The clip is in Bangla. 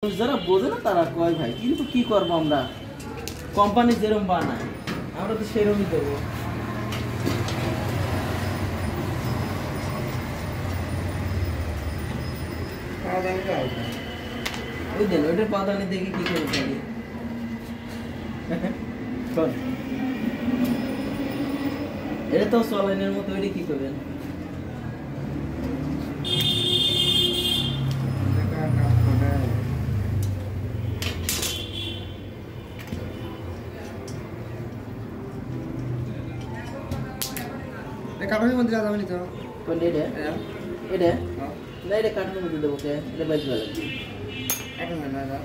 যারা বোঝে না তারা কয় ভাই, কিন্তু কি করবো আমরা, কোম্পানি যেরকম বানায় আমরা তো সেরকমই দেবো। ওই দেন ওইটার পাতানি দেখে কি করে পারি এটা তো সলাইনের মতো, ওইটা কি করবেন? কাঠের মধ্যে রাখা হয়নি তো কোনটা এটা? এটা না, এটা কাঠের মধ্যে দেবো কে? এটা বাইশ বেলা এখন না না